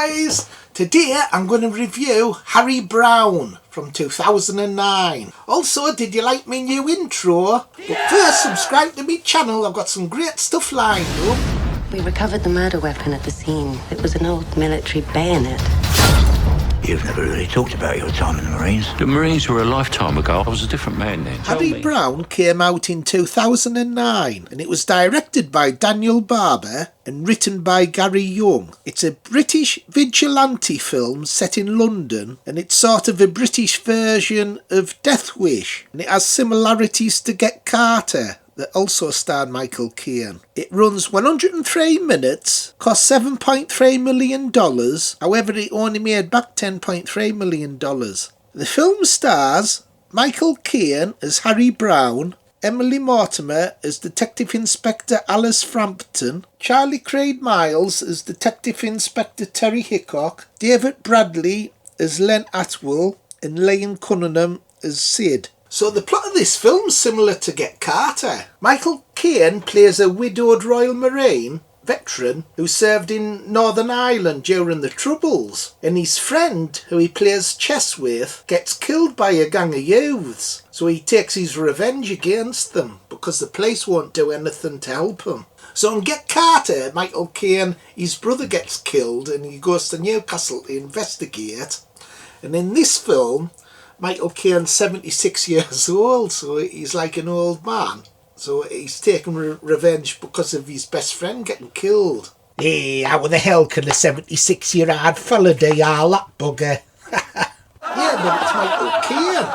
guys! Today I'm going to review Harry Brown from 2009. Also, did you like my new intro? But first, subscribe to my channel, I've got some great stuff lined up. We recovered the murder weapon at the scene. It was an old military bayonet. You've never really talked about your time in the Marines. The Marines were a lifetime ago. I was a different man then. Harry Brown came out in 2009 and it was directed by Daniel Barber and written by Gary Young. It's a British vigilante film set in London and it's sort of a British version of Death Wish, and it has similarities to Get Carter that also starred Michael Caine. It runs 103 minutes, cost $7.3 million, however it only made back $10.3 million. The film stars Michael Caine as Harry Brown, Emily Mortimer as Detective Inspector Alice Frampton, Charlie Craig Miles as Detective Inspector Terry Hickok, David Bradley as Len Atwell, and Liam Cunningham as Sid. So the plot of this film's similar to Get Carter. Michael Caine plays a widowed Royal Marine veteran who served in Northern Ireland during the Troubles, and his friend, who he plays chess with, gets killed by a gang of youths. So he takes his revenge against them because the police won't do anything to help him. So in Get Carter, Michael Caine, his brother gets killed and he goes to Newcastle to investigate. And in this film, Michael Caine's 76 years old, so he's like an old man. So he's taking revenge because of his best friend getting killed. Hey, how the hell can a 76-year-old fella do all that bugger? Yeah, but it's Michael Caine.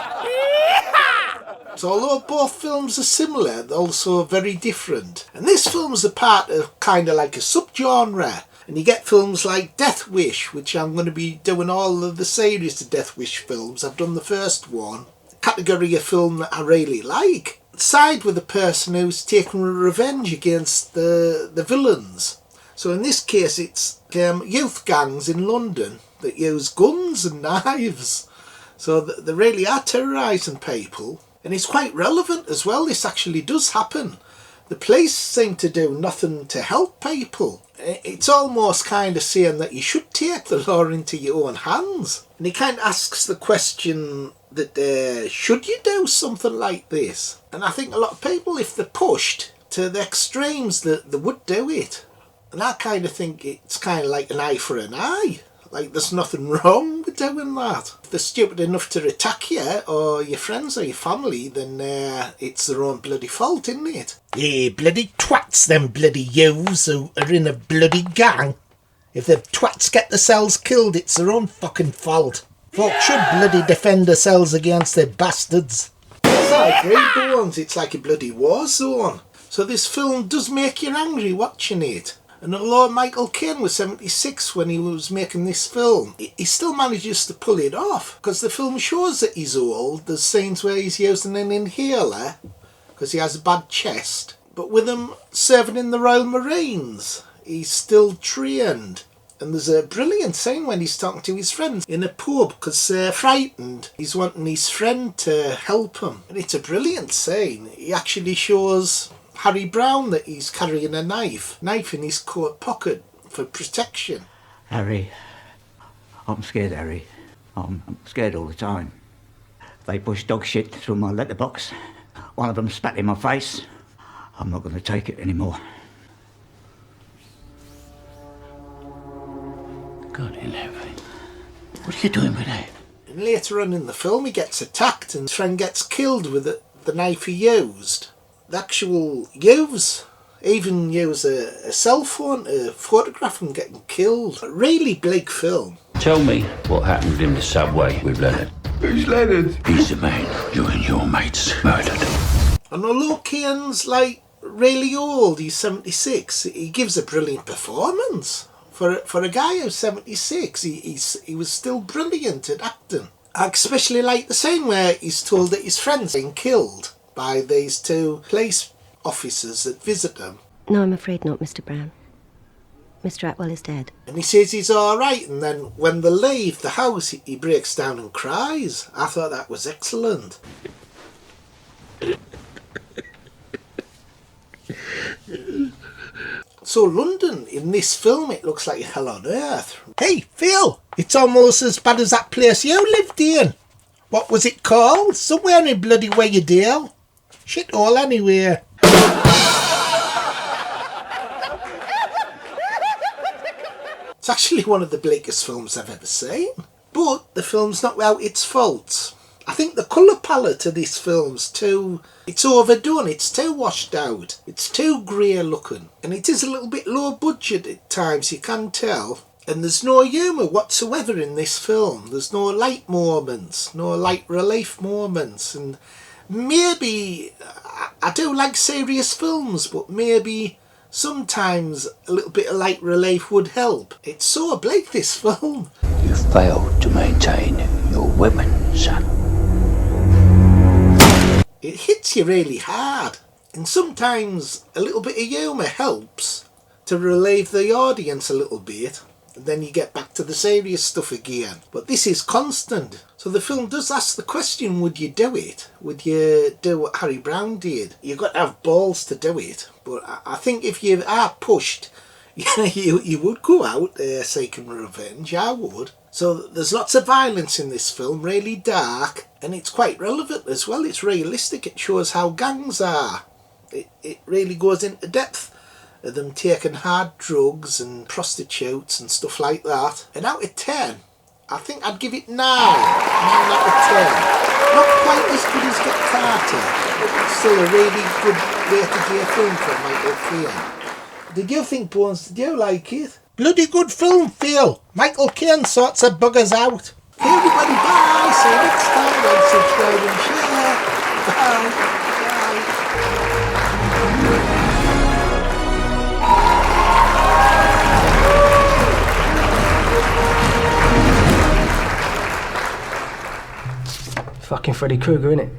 So although both films are similar, they're also very different. And this film's a part of kind of like a subgenre. And you get films like Death Wish, which I'm going to be doing all of the series of Death Wish films. I've done the first one. Category of film that I really like. Side with the person who's taking revenge against the villains. So in this case it's youth gangs in London that use guns and knives. So they really are terrorising people. And it's quite relevant as well. This actually does happen. The police seem to do nothing to help people. It's almost kind of saying that you should take the law into your own hands. And he kind of asks the question that should you do something like this? And I think a lot of people, if they're pushed to the extremes, that they would do it. And I kind of think it's kind of like an eye for an eye. Like there's nothing wrong with doing that. If they're stupid enough to attack you or your friends or your family, then it's their own bloody fault, isn't it? Yeah, bloody twats, them bloody youths who are in a bloody gang. If the twats get themselves killed, it's their own fucking fault. Folks should bloody defend themselves against their bastards. Yes, I agree, Bones. It's like a bloody war zone. So this film does make you angry watching it. And although Michael Caine was 76 when he was making this film, he still manages to pull it off. Because the film shows that he's old. There's scenes where he's using an inhaler because he has a bad chest. But with him serving in the Royal Marines, he's still trained. And there's a brilliant scene when he's talking to his friends in a pub because they're frightened. He's wanting his friend to help him. And it's a brilliant scene. He actually shows Harry Brown that he's carrying a knife in his coat pocket for protection. Harry, I'm scared, Harry. I'm scared all the time. They push dog shit through my letterbox. One of them spat in my face. I'm not going to take it anymore. God in heaven. What are you doing with that? And later on in the film he gets attacked and his friend gets killed with the knife he used. The actual youths even use a cell phone to photograph him getting killed. A really bleak film. Tell me what happened in the subway with Leonard. Who's Leonard? He's the man you and your mates murdered. And although Caine's like really old, he's 76, he gives a brilliant performance. For a guy who's 76, he was still brilliant at acting. I especially like the scene where he's told that his friend's been killed by these two police officers that visit him. No, I'm afraid not, Mr. Brown. Mr. Atwell is dead. And he says he's all right, and then when they leave the house, he breaks down and cries. I thought that was excellent. So London, in this film, it looks like hell on earth. Hey, Phil, it's almost as bad as that place you lived in. What was it called? Somewhere in bloody Wagadale. Shit all anywhere. It's actually one of the bleakest films I've ever seen. But the film's not without its faults. I think the colour palette of this film's it's overdone, it's too washed out, it's too grey looking, and it is a little bit low budget at times, you can tell. And there's no humour whatsoever in this film. There's no light moments, no light relief moments, and maybe, I do like serious films, but maybe sometimes a little bit of light relief would help. It's so bleak, this film. You failed to maintain your weapon, son. It hits you really hard, and sometimes a little bit of humour helps to relieve the audience a little bit, and then you get back to the serious stuff again. But this is constant. So the film does ask the question, would you do it? Would you do what Harry Brown did? You've got to have balls to do it. But I think if you are pushed, you would go out seeking revenge. I would. So there's lots of violence in this film, really dark, and it's quite relevant as well. It's realistic. It shows how gangs are. It really goes into depth of them taking hard drugs and prostitutes and stuff like that. And out of 10, I think I'd give it 9. 9 out of 10. Not quite as good as Get Carter, but it's still a really good rated year film from Michael Caine. Did you think, Bones? Did you like it? Bloody good film, Phil. Michael Caine sorts of buggers out. Okay, everybody, bye. See you next time. Like, subscribe and share. Bye. Fucking Freddy Krueger, innit?